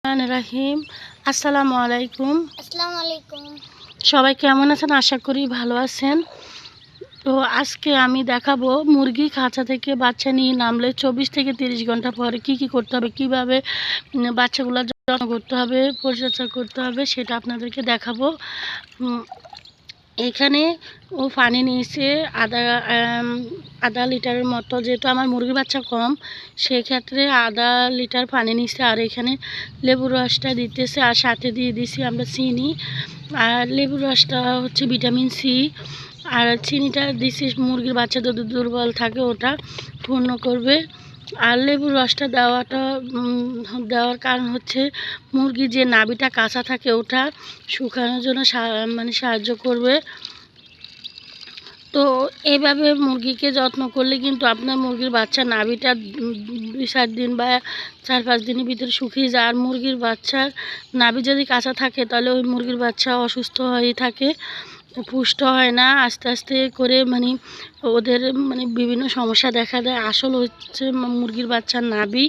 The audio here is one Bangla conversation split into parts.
রাহিম আসসালামু আলাইকুম। আসসালামু আলাইকুম। সবাই কেমন আছেন? আশা করি ভালো আছেন। তো আজকে আমি দেখাবো মুরগি খাঁচা থেকে বাচ্চা নিয়ে নামলে 24 থেকে 30 ঘন্টা পরে কি করতে হবে, কিভাবে বাচ্চাগুলো যত্ন করতে হবে, পরিচর্যা করতে হবে, সেটা আপনাদেরকে দেখাবো। এখানে ও পানি নিয়েছে আধা লিটারের মতো, যেহেতু আমার মুরগির বাচ্চা কম সেক্ষেত্রে আধা লিটার পানি নিচ্ছে। আর এখানে লেবুর রসটা দিতেছে, আর সাথে দিয়ে দিছি আমরা চিনি। আর লেবুর রসটা হচ্ছে ভিটামিন সি, আর চিনিটা দিছি মুরগির বাচ্চা যদি দুর্বল থাকে ওটা পূর্ণ করবে। আর লেবুর রসটা দেওয়ার কারণ হচ্ছে মুরগির যে নাভিটা কাঁচা থাকে ওটা শুকানোর জন্য সাহায্য করবে। তো এইভাবে মুরগিকে যত্ন করলে কিন্তু আপনার মুরগির বাচ্চা নাভিটা 2-4 দিন বা 4-5 দিনের ভিতরে শুকিয়ে যায়। আর মুরগির বাচ্চার নাভি যদি কাঁচা থাকে তাহলে ওই মুরগির বাচ্চা অসুস্থ হয়ে থাকে, পুষ্ট হয় না, আস্তে আস্তে করে ওদের বিভিন্ন সমস্যা দেখা দেয়। আসল হচ্ছে মুরগির বাচ্চার নাভি।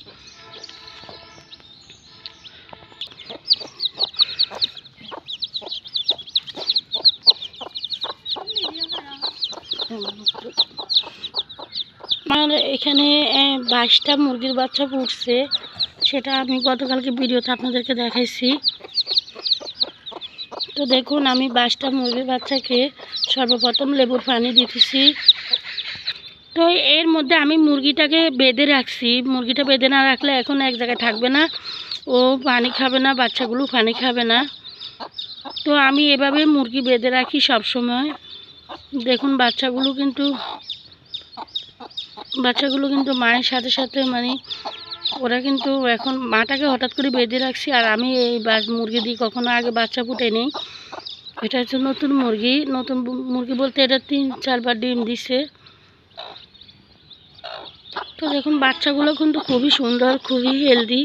আর এখানে 22টা মুরগির বাচ্চা ফুটছে, সেটা আমি গতকালকে ভিডিওতে আপনাদেরকে দেখাইছি। তো দেখুন আমি 22টা মুরগির বাচ্চাকে সর্বপ্রথম লেবুর পানি দিতেছি। তো এর মধ্যে আমি মুরগিটাকে বেঁধে রাখছি। মুরগিটা বেঁধে না রাখলে এখন এক জায়গায় থাকবে না, ও পানি খাবে না, বাচ্চাগুলো পানি খাবে না। তো আমি এভাবে মুরগি বেঁধে রাখি সব সময়। দেখুন বাচ্চাগুলো কিন্তু মায়ের সাথে সাথে ওরা কিন্তু এখন মাটাকে হঠাৎ করে বেঁধে রাখছি। আর আমি এই মুরগি দিয়ে কখনো আগে বাচ্চা ফুটে নেই। এটা হচ্ছে নতুন মুরগি বলতে এটা 3-4 বার ডিম দিছে। তো দেখুন বাচ্চাগুলো কিন্তু খুবই সুন্দর, খুবই হেলদি।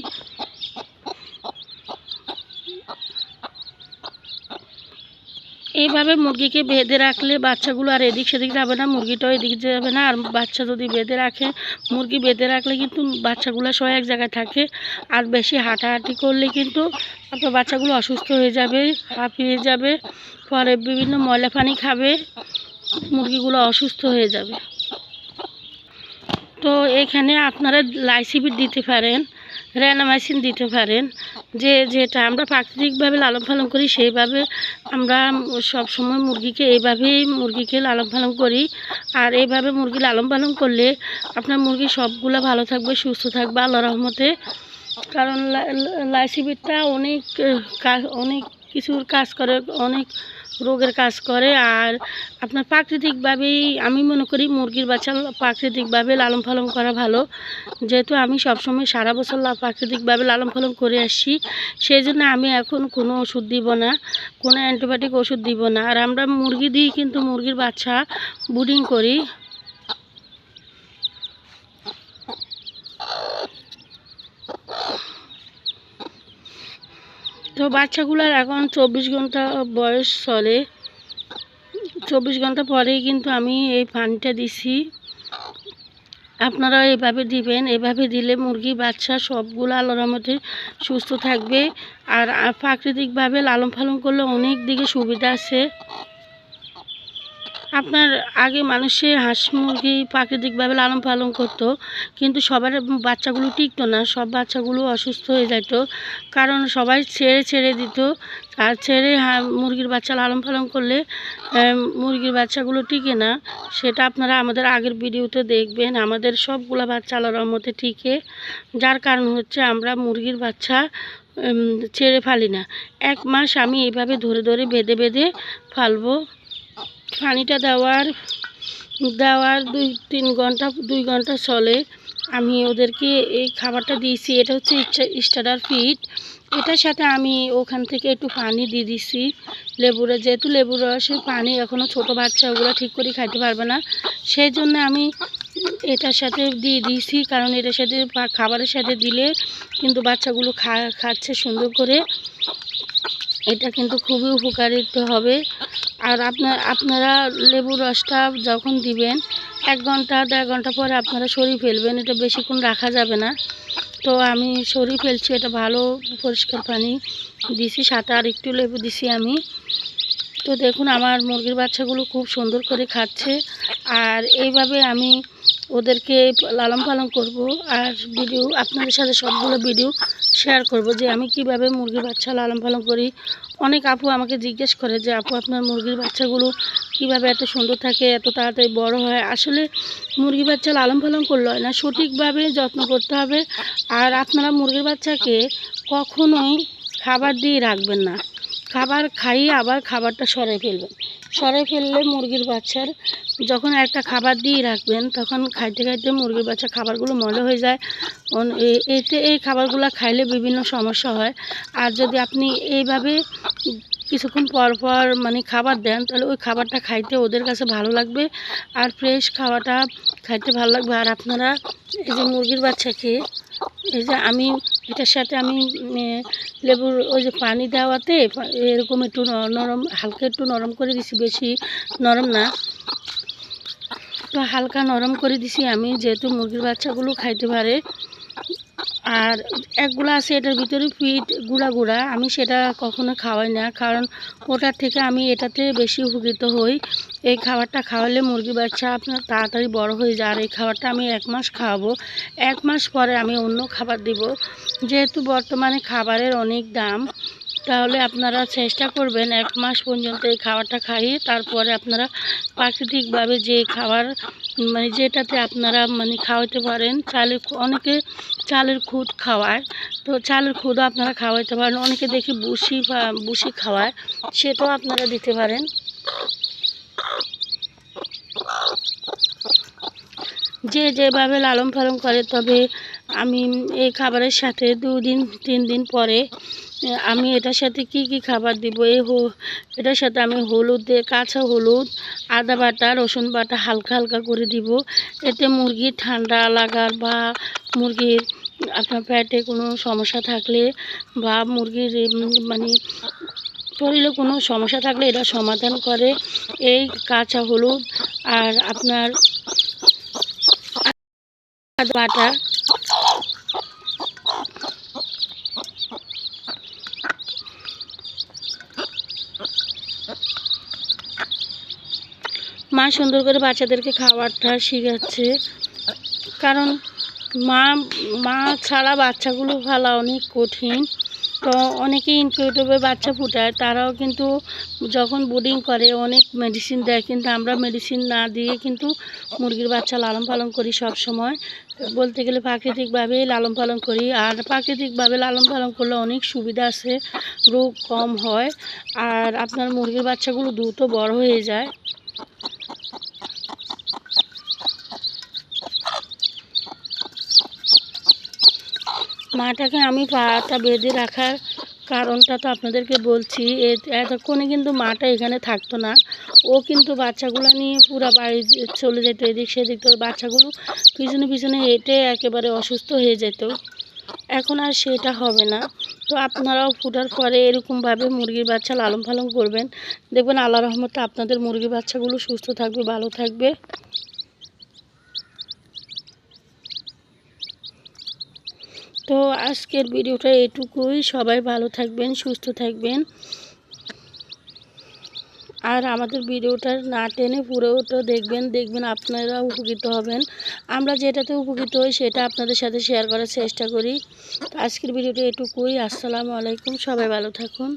এইভাবে মুরগিকে বেঁধে রাখলে বাচ্চাগুলো আর এদিক সেদিক যাবে না, মুরগিটাও এদিক যাবে না। আর বাচ্চা যদি মুরগি বেঁধে রাখলে কিন্তু বাচ্চাগুলো সব এক জায়গায় থাকে। আর বেশি হাঁটাহাঁটি করলে কিন্তু আপনার বাচ্চাগুলো অসুস্থ হয়ে যাবে, হাঁপিয়ে যাবে, পরে বিভিন্ন ময়লা পানি খাবে, মুরগিগুলো অসুস্থ হয়ে যাবে। তো এখানে আপনারা লাইসিবিট দিতে পারেন, র্যানামাইসিন দিতে পারেন। যেটা আমরা প্রাকৃতিকভাবে লালন পালন করি সেইভাবে আমরা সব সময় মুরগিকে লালন পালন করি। আর এইভাবে মুরগি লালন পালন করলে আপনার মুরগি সবগুলো ভালো থাকবে, সুস্থ থাকবে আল্লাহর রহমতে। কারণ লাইসিবিটটা অনেক কিছুর কাজ করে, অনেক রোগের কাজ করে। আর আপনার প্রাকৃতিকভাবেই আমি মনে করি মুরগির বাচ্চা প্রাকৃতিকভাবে লালন পালন করা ভালো। যেহেতু আমি সবসময় সারা বছর প্রাকৃতিকভাবে লালন পালন করে আসছি, সেই জন্য আমি এখন কোনো ওষুধ দিব না, কোনো অ্যান্টিবায়োটিক ওষুধ দিব না। আর আমরা মুরগি দিয়ে কিন্তু মুরগির বাচ্চা ব্রিডিং করি। তো বাচ্চাগুলোর এখন 24 ঘন্টা বয়স চলে। 24 ঘন্টা পরেই কিন্তু আমি এই পানিটা দিছি। আপনারা এভাবে দিবেন, এভাবে দিলে মুরগি বাচ্চা সবগুলো আল্লাহর রহমতে সুস্থ থাকবে। আর প্রাকৃতিকভাবে লালন পালন করলে অনেক দিকে সুবিধা আছে। আপনার আগে মানুষে হাঁস মুরগি প্রাকৃতিকভাবে লালন পালন করতো, কিন্তু সবার বাচ্চাগুলো টিকতো না, সব বাচ্চাগুলো অসুস্থ হয়ে যেত, কারণ সবাই ছেড়ে দিত। আর মুরগির বাচ্চা লালন পালন করলে মুরগির বাচ্চাগুলো টিকে না। সেটা আপনারা আমাদের আগের ভিডিওতে দেখবেন। আমাদের সবগুলো বাচ্চা আল্লাহর রহমতে টিকে, যার কারণ হচ্ছে আমরা মুরগির বাচ্চা ছেড়ে ফালি না। 1 মাস আমি এইভাবে ধরে বেঁধে ফালবো। পানিটা দেওয়ার 2 ঘন্টা চলে। আমি ওদেরকে এই খাবারটা দিয়েছি, এটা হচ্ছে স্টার্টার ফিড। এটার সাথে আমি ওখান থেকে একটু পানি দিয়ে দিছি যেহেতু লেবুর রসের পানি এখনও ছোটো বাচ্চা ওগুলো ঠিক করে খাইতে পারবে না, সেই জন্য আমি এটার সাথে দিয়ে দিয়েছি। কারণ এটার সাথে খাবারের সাথে দিলে কিন্তু বাচ্চাগুলো খাচ্ছে সুন্দর করে। এটা কিন্তু খুবই উপকারিত হবে। আর আপনারা লেবুর রসটা যখন দিবেন 1 ঘন্টা 1.5 ঘন্টা পরে আপনারা সরিয়ে ফেলবেন, এটা বেশিক্ষণ রাখা যাবে না। তো আমি সরিয়ে ফেলছি, এটা ভালো পরিষ্কার পানি দিছি, সাথে আর একটু লেবু দিছি আমি। তো দেখুন আমার মুরগির বাচ্চাগুলো খুব সুন্দর করে খাচ্ছে। আর এইভাবে আমি ওদেরকে লালন পালন করব, আর ভিডিও আপনাদের সাথে সবগুলো ভিডিও শেয়ার করব যে আমি কিভাবে মুরগির বাচ্চা লালন পালন করি। অনেক আপু আমাকে জিজ্ঞেস করে যে আপু আপনার মুরগির বাচ্চাগুলো কিভাবে এত সুন্দর থাকে, এত তাড়াতাড়ি বড় হয়। আসলে মুরগির বাচ্চা লালন পালন করলে হয় না, সঠিকভাবে যত্ন করতে হবে। আর আপনারা মুরগির বাচ্চাকে কখনোই খাবার দিয়ে রাখবেন না, খাবার খাইয়ে আবার খাবারটা সরাই ফেললে মুরগির বাচ্চার যখন একটা খাবার দিয়ে রাখবেন তখন খাইতে খাইতে মুরগির বাচ্চা খাবারগুলো মজা হয়ে যায়। এতে এই খাবারগুলো খাইলে বিভিন্ন সমস্যা হয়। আর যদি আপনি এইভাবে কিছুক্ষণ পর পর মানে খাবার দেন তাহলে ওই খাবারটা খাইতে ওদের কাছে ভালো লাগবে, আর ফ্রেশ খাওয়াটা খাইতে ভালো লাগবে। আর আপনারা এই যে মুরগির বাচ্চাকে এই যে আমি এটার সাথে আমি লেবুর ওই যে পানি দেওয়াতে এরকম একটু নরম, হালকা একটু নরম করে দিছি, বেশি নরম না, তো হালকা নরম করে দিছি আমি, যেহেতু মুরগির বাচ্চাগুলো খাইতে পারে। আর একগুলো আছে এটার ভিতরে ফিট গুঁড়া, আমি সেটা কখনো খাওয়াই না, কারণ ওটার থেকে আমি এটাতে বেশি উপকৃত হই। এই খাবারটা খাওয়ালে মুরগির বাচ্চা আপনার তাড়াতাড়ি বড় হয়ে যায়। আর এই খাবারটা আমি 1 মাস খাওয়াবো, 1 মাস পরে আমি অন্য খাবার দিব। যেহেতু বর্তমানে খাবারের অনেক দাম, তাহলে আপনারা চেষ্টা করবেন 1 মাস পর্যন্ত এই খাবারটা খাইয়ে তারপরে আপনারা প্রাকৃতিকভাবে যে খাবার মানে যেটাতে আপনারা মানে খাওয়াতে পারেন। অনেকে চালের খুদ খাওয়ায়, তো চালের খুদও আপনারা খাওয়াইতে পারেন। অনেকে দেখি বুসি খাওয়ায়, সেটাও আপনারা দিতে পারেন। যে যেভাবে লালন পালন করে, তবে আমি এই খাবারের সাথে 2 দিন 3 দিন পরে আমি এটার সাথে কি কি খাবার দিব, এটার সাথে আমি কাঁচা হলুদ, আদা বাটা, রসুন বাটা হালকা হালকা করে দিব। এতে মুরগির ঠান্ডা লাগার বা মুরগির আপনার পেটে কোনো সমস্যা থাকলে বা মুরগির মানে শরীরে কোনো সমস্যা থাকলে এটা সমাধান করে এই কাঁচা হলুদ আর আপনার আদা বাটা। মা সুন্দর করে বাচ্চাদেরকে খাবারটা শিখাচ্ছে, কারণ মা ছাড়া বাচ্চাগুলো পালা অনেক কঠিন। তো অনেকেই ইনকিউবেটরে বাচ্চা ফুটায়, তারাও কিন্তু যখন ব্রিডিং করে অনেক মেডিসিন দেয়, কিন্তু আমরা মেডিসিন না দিয়ে কিন্তু মুরগির বাচ্চা লালন পালন করি। সব সময় বলতে গেলে প্রাকৃতিকভাবেই লালন পালন করি। আর প্রাকৃতিকভাবে লালন পালন করলে অনেক সুবিধা আছে, রোগ কম হয়, আর আপনার মুরগির বাচ্চাগুলো দ্রুত বড় হয়ে যায়। মাটাকে আমি পাটা বেঁধে রাখার কারণটা তো আপনাদেরকে বলছি। এতক্ষণে কিন্তু মাটা এখানে থাকতো না, ও কিন্তু বাচ্চাগুলো নিয়ে পুরো বাড়ি চলে যেত এদিক সেদিক, তো বাচ্চাগুলো পিছনে পিছনে হেঁটে একেবারে অসুস্থ হয়ে যেত। এখন আর সেটা হবে না। তো আপনারাও ফুটার পরে এরকমভাবে মুরগির বাচ্চা লালন পালন করবেন, দেখবেন আল্লাহর রহমতে আপনাদের মুরগির বাচ্চাগুলো সুস্থ থাকবে, ভালো থাকবে। তো আজকের ভিডিওটা এটুকুই। সবাই ভালো থাকবেন, সুস্থ থাকবেন, আর আমাদের ভিডিওটা না টেনে পুরোটা দেখবেন আপনারা উপকৃত হবেন। আমরা যেটাতে উপকৃত হই সেটা আপনাদের সাথে শেয়ার করার চেষ্টা করি। আজকের ভিডিওটা এটুকুই। আসসালামু আলাইকুম, সবাই ভালো থাকুন।